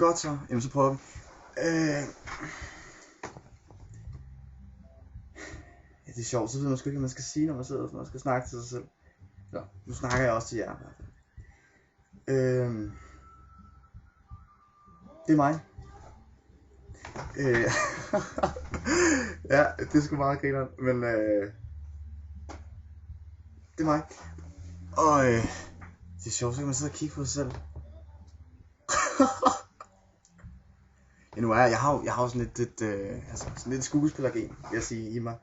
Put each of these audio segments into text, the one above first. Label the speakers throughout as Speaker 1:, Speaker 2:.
Speaker 1: Godt så. Jamen så prøver vi. Ja, det er sjovt, så ved man sgu ikke, hvad man skal sige, når man sidder og man skal snakke til sig selv. Nå, nu snakker jeg også til jer. Det er mig. Ja, det er sgu meget grineren, men det er mig. Og det er sjovt, så kan man sidde og kigge på sig selv. Ja, nu er jeg har jo sådan lidt sådan lidt skuespillergen, vil jeg sige, i mig.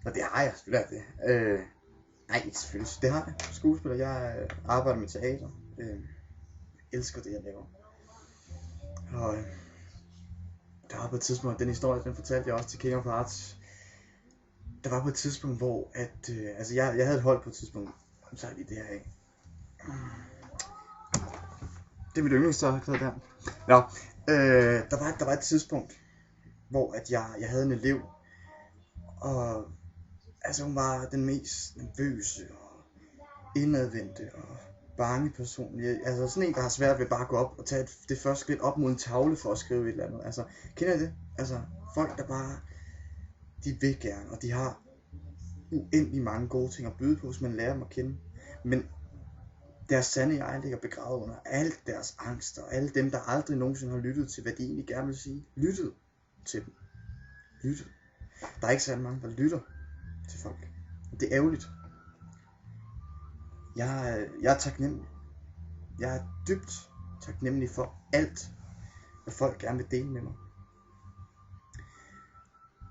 Speaker 1: Og det har jeg, selvfølgelig det. Nej, selvfølgelig, det har jeg. Skuespiller, jeg arbejder med teater. Jeg elsker det, jeg laver. Og der var på et tidspunkt, den historie, den fortalte jeg også til King of Hearts. Der var på et tidspunkt, hvor at, jeg havde et hold på et tidspunkt. Så er lige det her af. Det er mit yndlingstørklæde der. Nå, der var et tidspunkt, hvor at jeg havde en elev, og altså hun var den mest nervøse og indadvendte og bange person. Altså sådan en, der har svært ved bare at gå op og tage det første skridt op mod en tavle for at skrive et eller andet. Altså, kender I det? Altså, folk der bare, de vil gerne, og de har uendelig mange gode ting at byde på, hvis man lærer dem at kende. Men deres sande jeg ligger begravet under alt deres angst, og alle dem, der aldrig nogensinde har lyttet til, hvad de egentlig gerne vil sige. Lyttet til dem. Lyttet. Der er ikke særlig mange, der lytter til folk. Det er ærgerligt. Jeg er taknemmelig. Jeg er dybt taknemmelig for alt, hvad folk gerne vil dele med mig.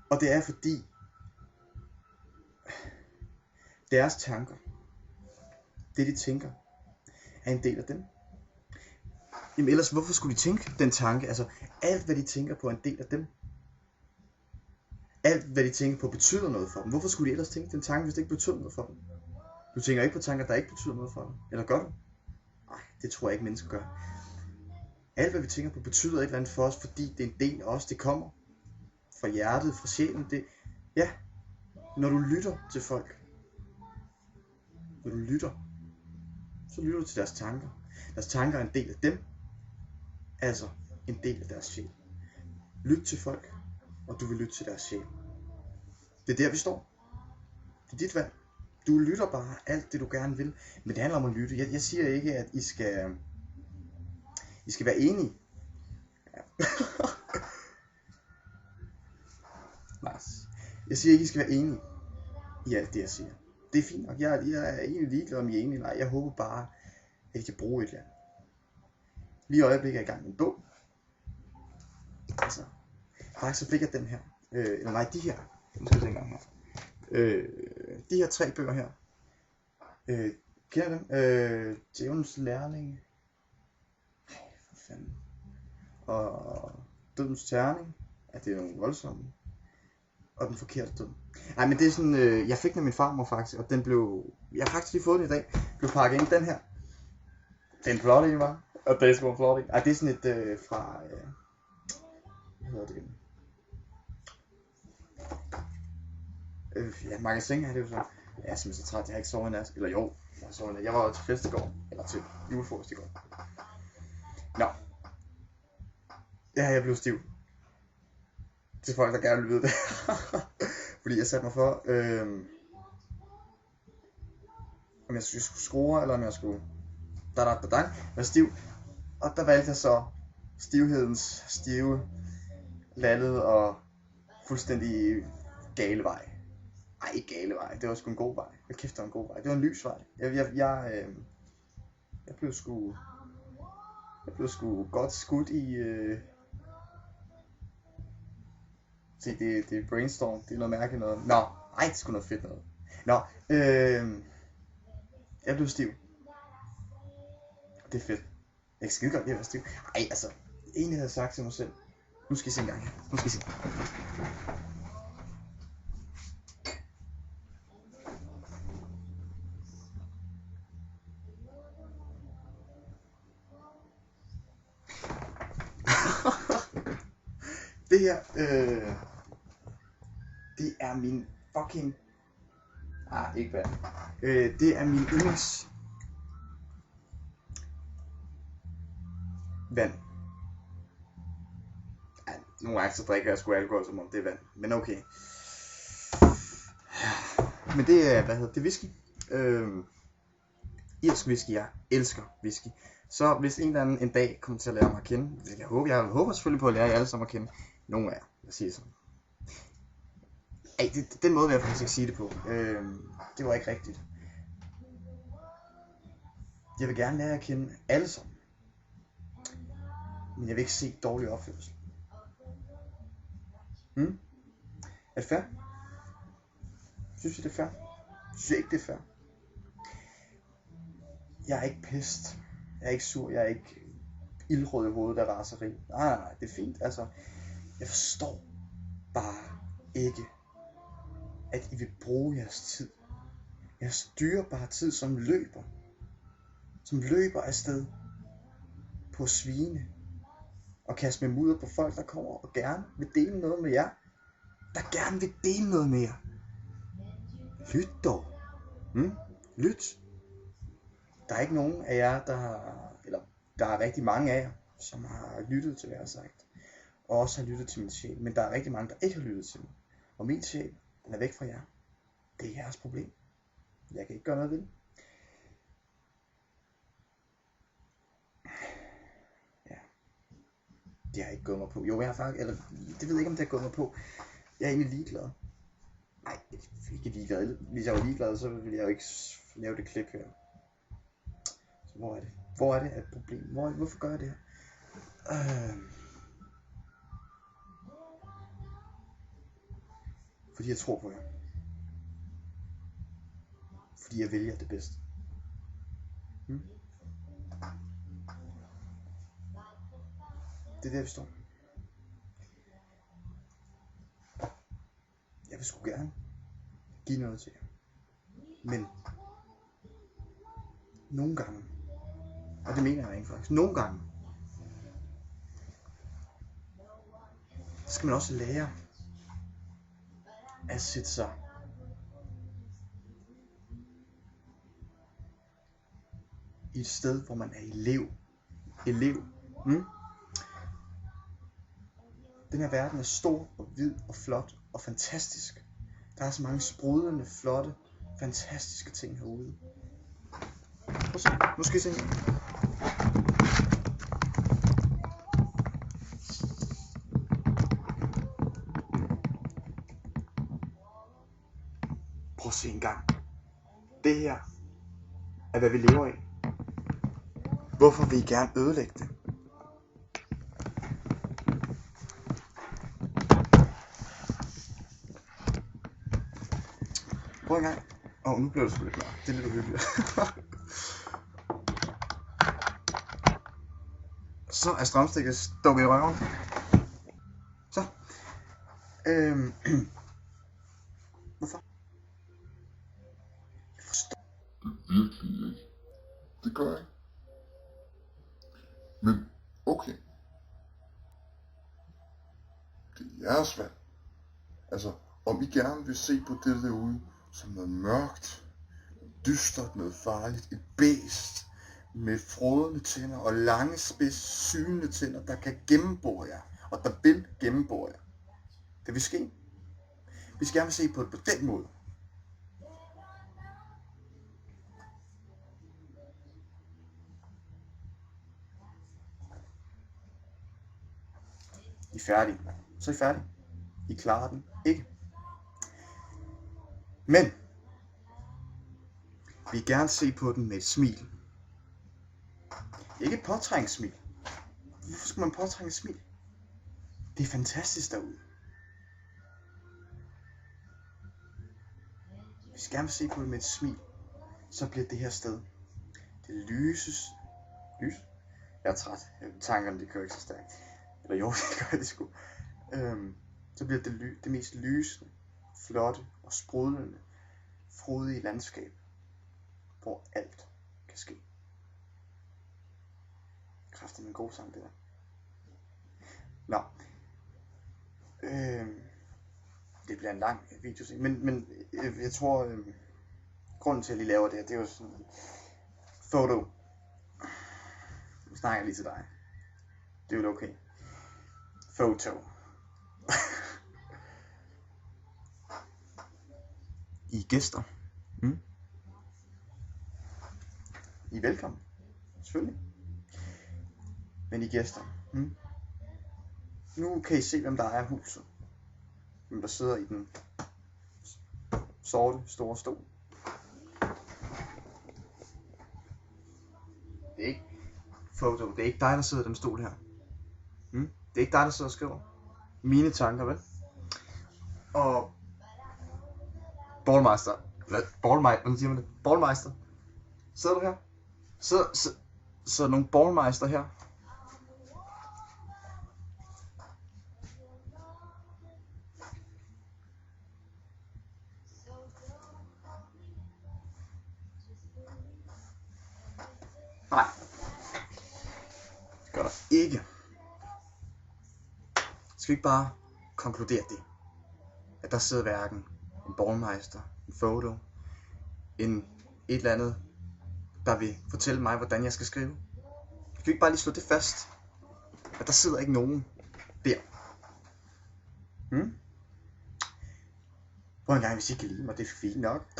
Speaker 1: Og det er fordi, deres tanker, det de tænker, er en del af dem. Jamen ellers, hvorfor skulle de tænke den tanke? Altså, alt hvad de tænker på er en del af dem. Alt hvad de tænker på betyder noget for dem. Hvorfor skulle de ellers tænke den tanke, hvis det ikke betyder noget for dem? Du tænker ikke på tanker, der ikke betyder noget for dig. Eller gør du? Nej, det tror jeg ikke mennesker gør. Alt hvad vi tænker på betyder et eller andet for os, fordi det er en del af os. Det kommer fra hjertet, fra sjælen. Ja, når du lytter til folk. Når du lytter, så lytter du til deres tanker. Deres tanker er en del af dem. Altså en del af deres sjæl. Lyt til folk, og du vil lytte til deres sjæl. Det er der vi står. Det er dit valg. Du lytter bare alt det du gerne vil. Men det handler om at lytte. Jeg siger ikke at I skal være enige. Ja. Jeg siger ikke at I skal være enige i alt det jeg siger. Det er fint nok. Jeg er egentlig ligeglad om I er enige. Nej, jeg håber bare at I kan bruge et eller andet. Lige i øjeblikket er jeg i gang med en bog. Altså, faktisk så fik jeg den her. Eller nej, de her. Nu skal vi se en gang her. De her 3 bøger her. Kender dem? Djævelens lærling. For fanden. Og Dødens terning. Ja, det er nogle voldsomme. Og Den forkerte død. Nej, men det er sådan, jeg fik den af min farmor faktisk, og den blev, jeg har faktisk lige fået den i dag, blev pakket ind den her. Den flot ikke var, og det er sgu flot ikke. Ej, det er sådan et fra, hvad hedder det? Ja, magasin er det jo så. Jeg er simpelthen så træt, jeg har ikke sovet i nat. Eller jo, jeg har sovet i nat. Jeg var til fest i går, eller til julefrokost i går. Nå. Ja, jeg blev stiv. Til folk, der gerne vil vide det. Fordi jeg satte mig for, om jeg skulle skrue, eller om jeg skulle være stiv. Og der valgte jeg så stivhedens stive, lallet og fuldstændig gale vej. Ej, ikke gale vej, det var sgu en god vej. Hvad kæft, det var en god vej. Det var en lys vej. Jeg blev sgu godt skudt i... Se, det er brainstorm, det er noget mærkeligt noget. Nå, ej, det er sgu noget fedt noget. Nå, jeg blev stiv. Det er fedt. Jeg kan skide godt lide at være stiv. Ej, altså, egentlig havde jeg sagt til mig selv. Nu skal I se en gang her. Nu skal I se. Det her, det er min fucking... ikke vand. Det er min vand. Nogle gange så drikker jeg sgu alkohol, som om det er vand. Men okay. Men det er, det er whisky. Irsk whisky, jeg elsker whisky. Så hvis en eller anden en dag kommer til at lære mig at kende, jeg håber selvfølgelig på at lære jer alle sammen at kende. Nogle af jer, jeg siger sådan. Ej, den måde vil jeg faktisk ikke sige det på. Det var ikke rigtigt. Jeg vil gerne lære at kende alle sammen. Men jeg vil ikke se dårlig opførsel. Er det fair? Synes I det er fair? Synes jeg ikke det er fair? Jeg er ikke pest. Jeg er ikke sur. Jeg er ikke ildrød i hovedet af raseri. Nej, det er fint. Altså, jeg forstår bare ikke, at I vil bruge jeres tid. Jeres dyrebare tid, som løber afsted på svine og kaste med mudder på folk, der kommer og gerne vil dele noget med jer. Der gerne vil dele noget med jer. Lyt dog. Lyt. Der er ikke nogen af jer, der er rigtig mange af jer, som har lyttet til, hvad jeg har sagt. Og også har lyttet til min sjæl. Men der er rigtig mange, der ikke har lyttet til mig. Og min sjæl, den er væk fra jer. Det er jeres problem. Jeg kan ikke gøre noget ved det. Ja. Det har ikke gået mig på. Jo, jeg har faktisk, eller det ved jeg ikke, om det har gået mig på. Jeg er egentlig ligeglad. Nej, ikke ligeglad. Hvis jeg var ligeglad, så ville jeg jo ikke lave det klip her. Så hvor er det? Hvor er det et problem? Hvorfor gør jeg det her? Fordi jeg tror på jer. Fordi jeg vælger det bedste. Det er der vi står. Jeg vil sgu gerne give noget til jer. Men nogle gange, og det mener jeg ikke faktisk, nogle gange, så skal man også lære at sætte sig i et sted, hvor man er elev. Den her verden er stor og hvid og flot og fantastisk. Der er så mange sprudlende, flotte, fantastiske ting herude. Prøv at se. Nu skal I se. Prøv at se en gang. Det her er, hvad vi lever i. Hvorfor vil I gerne ødelægge det? Prøv en gang. Nu blev det sgu lidt klart. Det er lidt uhyggeligt. Så er strømstikket stukket i røven. Så. Hvorfor? Jeg forstår.
Speaker 2: Virkelig ikke. Det gør jeg ikke. Men okay. Det er jeres valg. Altså, om I gerne vil se på det derude som noget mørkt, dystert, noget farligt, et bæst med frådende tænder og lange, spids, synende tænder, der kan gennembore jer, og der vil gennembore jer. Det vil ske. Vi skal gerne se på det på den måde. I er færdige. Så er I færdige. I klarer den ikke. Men vi vil gerne se på den med et smil. Ikke et påtrængt smil. Hvorfor skal man påtrænge et smil? Det er fantastisk derude. Vi skal gerne se på det med et smil. Så bliver det her sted. Det lyses. Lys? Jeg er træt. Tankerne, det kører ikke så stærkt. Eller jo, det gør det sgu. Så bliver det mest lysende, flotte og sprudlende, frodige landskab, hvor alt kan ske. Kræfter med en god sang, det der. Nå. Det bliver en lang video, men jeg tror, grunden til at jeg lige laver det her, det er jo sådan en foto. Nu snakker jeg lige til dig. Det er jo okay. Foto.
Speaker 1: I er gæster. I er velkommen. Selvfølgelig. Men I er gæster. Nu kan I se, hvem der ejer huset. Hvem der sidder i den sorte store stol. Det er ikke Photo. Det er ikke dig, der sidder i den stol her. Det er ikke dig, der sidder og skriver mine tanker, vel? Og Ballmeister. Hvordan siger man det? Ballmeister. Sidder du her? Sidder nogle Ballmeister her? Nej. Det gør der ikke. Skal vi ikke bare konkludere det? At der sidder hverken en Ballmeister, en Photo, et eller andet, der vil fortælle mig, hvordan jeg skal skrive? Skal vi ikke bare lige slå det fast? At der sidder ikke nogen der. Prøv en gang, hvis I kan lide mig, det er fint nok.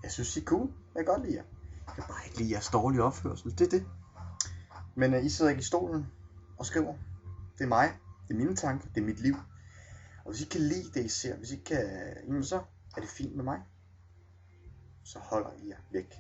Speaker 1: Jeg synes, I er cool. Jeg kan godt lide jer. Jeg kan bare ikke lide jeres dårlige opførsel. Det er det. Men I sidder ikke i stolen og skriver. Det er mig. Det er mine tanker. Det er mit liv. Og hvis I kan lide det, I ser, hvis I kan, så er det fint med mig. Så holder I jer væk.